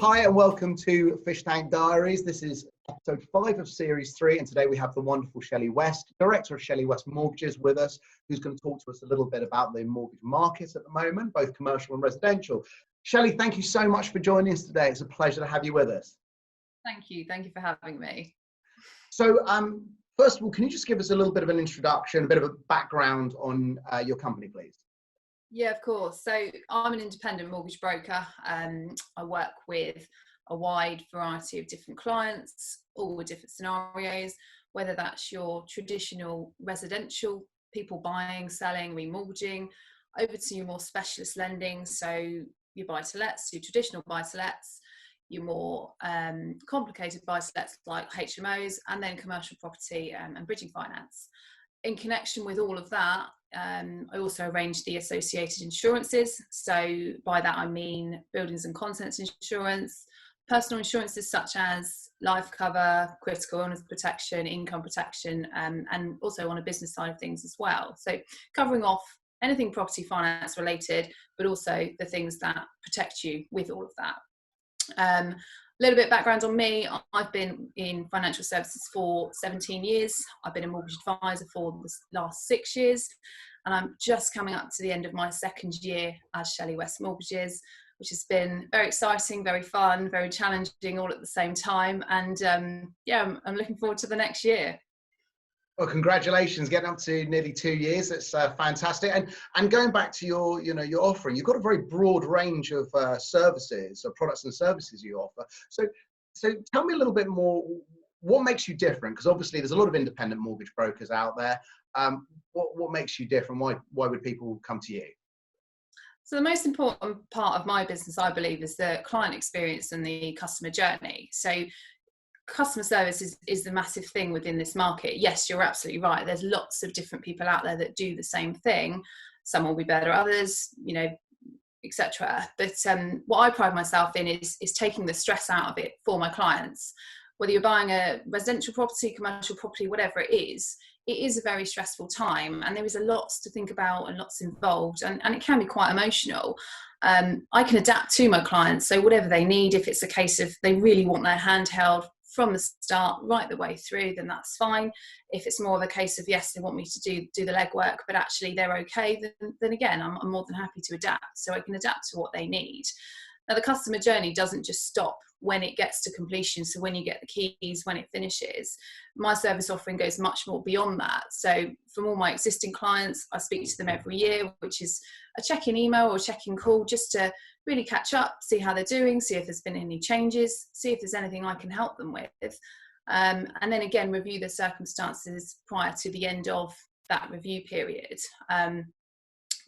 Hi and welcome to Fish Tank Diaries. This is episode 5 of series 3, and today we have the wonderful Shelly West, director of Shelly West Mortgages, with us, who's going to talk to us a little bit about the mortgage market at the moment, both commercial and residential. Shelly, thank you so much for joining us today. It's a pleasure to have you with us. Thank you for having me. So first of all, can you just give us a little bit of an introduction, a bit of a background on your company, please? Yeah, of course. So I'm an independent mortgage broker. I work with a wide variety of different clients, all with different scenarios, whether that's your traditional residential, people buying, selling, remortgaging, over to your more specialist lending. So your buy-to-lets, your traditional buy-to-lets, your more complicated buy-to-lets like HMOs, and then commercial property and bridging finance. In connection with all of that, I also arrange the associated insurances. So by that I mean buildings and contents insurance, personal insurances such as life cover, critical illness protection, income protection, and also on a business side of things as well. So covering off anything property finance related, but also the things that protect you with all of that. A little bit of background on me. I've been in financial services for 17 years. I've been a mortgage advisor for the last 6 years, and I'm just coming up to the end of my second year as Shelly West Mortgages, which has been very exciting, very fun, very challenging all at the same time. And I'm looking forward to the next year. Well, congratulations, getting up to nearly 2 years. It's fantastic. And going back to your offering, you've got a very broad range of services or products and services you offer. So tell me a little bit more, what makes you different? Because obviously there's a lot of independent mortgage brokers out there. What makes you different? Why would people come to you? So the most important part of my business, I believe, is the client experience and the customer journey. So customer service is the massive thing within this market. Yes, you're absolutely right. There's lots of different people out there that do the same thing. Some will be better, others, etc. But what I pride myself in is taking the stress out of it for my clients. Whether you're buying a residential property, commercial property, whatever it is a very stressful time, and there is a lot to think about and lots involved, and it can be quite emotional. I can adapt to my clients, so whatever they need, if it's a case of they really want their hand held from the start right the way through, then that's fine. If it's more of a case of yes, they want me to do the legwork, but actually they're okay, then again, I'm more than happy to adapt. So I can adapt to what they need. Now, the customer journey doesn't just stop when it gets to completion. So when you get the keys, when it finishes, my service offering goes much more beyond that. So from all my existing clients, I speak to them every year, which is a check-in email or check-in call, just to really catch up, see how they're doing, see if there's been any changes, see if there's anything I can help them with. And then again, review the circumstances prior to the end of that review period.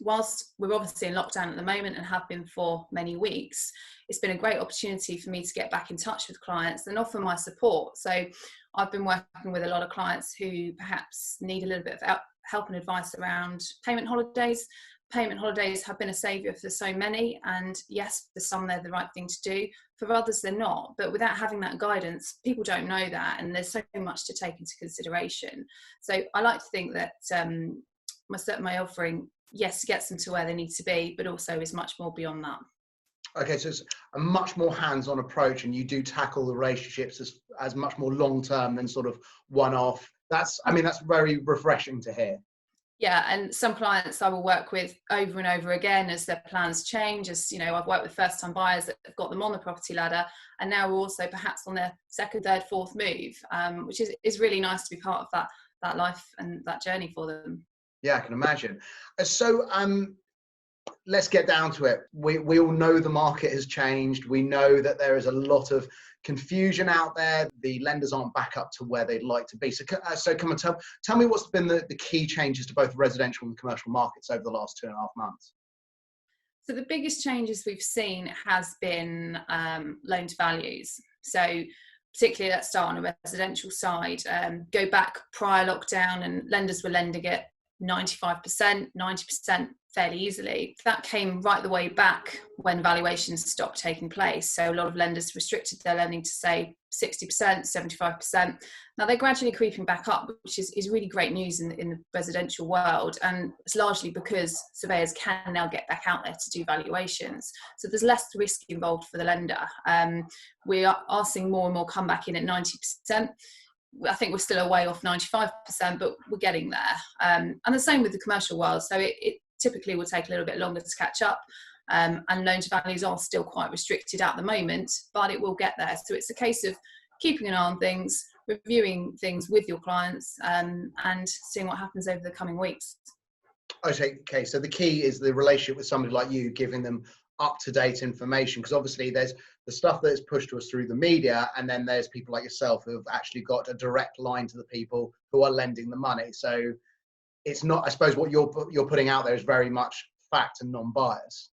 Whilst we're obviously in lockdown at the moment and have been for many weeks, it's been a great opportunity for me to get back in touch with clients and offer my support. So I've been working with a lot of clients who perhaps need a little bit of help and advice around payment holidays. Payment holidays have been a saviour for so many, and yes, for some they're the right thing to do, for others they're not. But without having that guidance, people don't know that, and there's so much to take into consideration. So I like to think that my offering, yes, gets them to where they need to be, but also is much more beyond that. Okay, so it's a much more hands-on approach, and you do tackle the relationships as much more long-term than sort of one-off. That's very refreshing to hear. Yeah, and some clients I will work with over and over again as their plans change. As I've worked with first-time buyers that have got them on the property ladder, and now we're also perhaps on their second, third, fourth move, which is really nice to be part of that life and that journey for them. Yeah, I can imagine. So let's get down to it. We all know the market has changed. We know that there is a lot of confusion out there. The lenders aren't back up to where they'd like to be. So come on, tell me what's been the key changes to both residential and commercial markets over the last 2.5 months. So the biggest changes we've seen has been loan to values. So particularly, let's start on a residential side. Go back prior lockdown, and lenders were lending at 95%, 90% fairly easily. That came right the way back when valuations stopped taking place. So a lot of lenders restricted their lending to say 60%, 75%. Now they're gradually creeping back up, which is really great news in the residential world. And it's largely because surveyors can now get back out there to do valuations. So there's less risk involved for the lender. We are seeing more and more come back in at 90%. I think we're still a way off 95%, but we're getting there. And the same with the commercial world. So it typically will take a little bit longer to catch up. And loan to values are still quite restricted at the moment, but it will get there. So it's a case of keeping an eye on things, reviewing things with your clients, and seeing what happens over the coming weeks. Okay, so the key is the relationship with somebody like you, giving them up-to-date information, because obviously there's the stuff that is pushed to us through the media, and then there's people like yourself who have actually got a direct line to the people who are lending the money. So it's not, I suppose, what you're putting out there is very much fact and non-biased.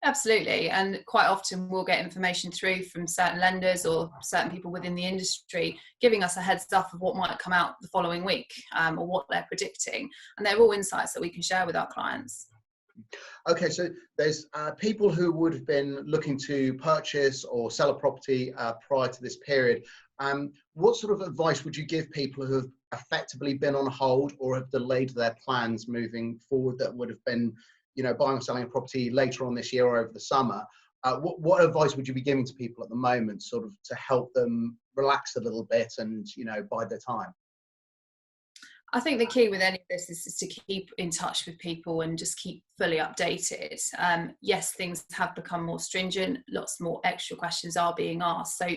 Absolutely, and quite often we'll get information through from certain lenders or certain people within the industry giving us a heads up of what might come out the following week, or what they're predicting, and they're all insights that we can share with our clients. Okay, so there's people who would have been looking to purchase or sell a property prior to this period. What sort of advice would you give people who have effectively been on hold or have delayed their plans moving forward, that would have been, buying or selling a property later on this year or over the summer? What advice would you be giving to people at the moment, sort of to help them relax a little bit and, bide their time? I think the key with any of this is to keep in touch with people and just keep fully updated. Yes, things have become more stringent, lots more extra questions are being asked. So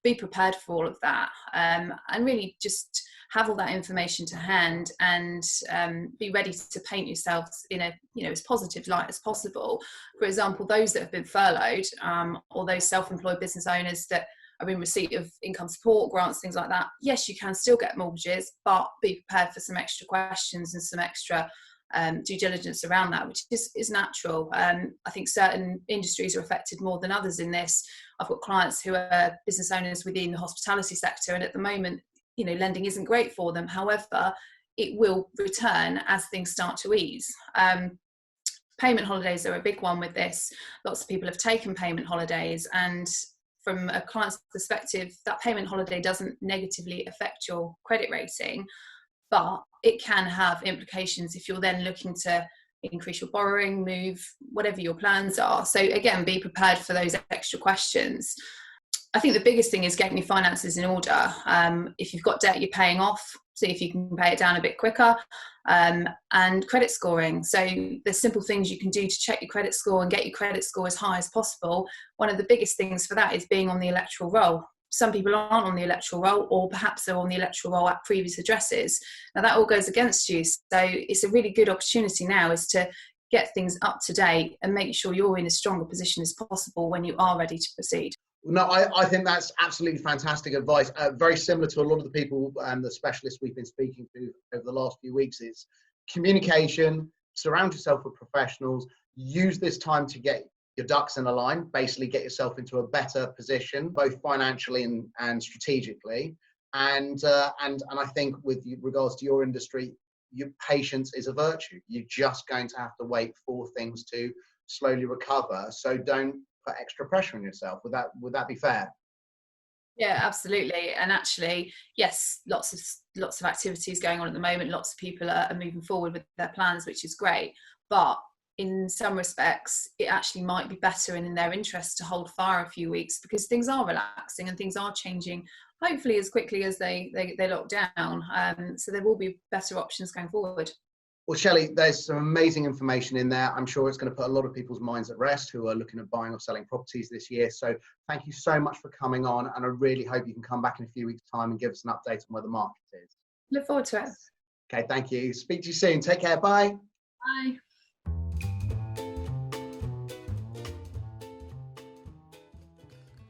be prepared for all of that, and really just have all that information to hand, and be ready to paint yourselves in a as positive light as possible. For example, those that have been furloughed, or those self-employed business owners that are in receipt of income support grants, things like that. Yes, you can still get mortgages, but be prepared for some extra questions and some extra due diligence around that, which is natural. I think certain industries are affected more than others in this. I've got clients who are business owners within the hospitality sector, and at the moment, lending isn't great for them. However, it will return as things start to ease. Payment holidays are a big one with this. Lots of people have taken payment holidays, and from a client's perspective, that payment holiday doesn't negatively affect your credit rating, but it can have implications if you're then looking to increase your borrowing, move, whatever your plans are. So again, be prepared for those extra questions. I think the biggest thing is getting your finances in order. If you've got debt you're paying off, see if you can pay it down a bit quicker, and credit scoring. So there's simple things you can do to check your credit score and get your credit score as high as possible. One of the biggest things for that is being on the electoral roll. Some people aren't on the electoral roll, or perhaps they're on the electoral roll at previous addresses. Now that all goes against you. So it's a really good opportunity now is to get things up to date and make sure you're in as strong a position as possible when you are ready to proceed. No, I think that's absolutely fantastic advice. Very similar to a lot of the people and the specialists we've been speaking to over the last few weeks. It's communication, surround yourself with professionals, use this time to get your ducks in a line, basically get yourself into a better position, both financially and strategically. And I think with regards to your industry, your patience is a virtue. You're just going to have to wait for things to slowly recover. So don't put extra pressure on yourself. Would that be fair? Yeah, absolutely. And actually, yes, lots of activities going on at the moment. Lots of people are moving forward with their plans, which is great. But in some respects, it actually might be better and in their interest to hold fire a few weeks, because things are relaxing and things are changing, hopefully as quickly as they lock down. So there will be better options going forward. Well, Shelley, there's some amazing information in there. I'm sure it's going to put a lot of people's minds at rest who are looking at buying or selling properties this year. So thank you so much for coming on. And I really hope you can come back in a few weeks' time and give us an update on where the market is. Look forward to it. Okay, thank you. Speak to you soon. Take care. Bye. Bye.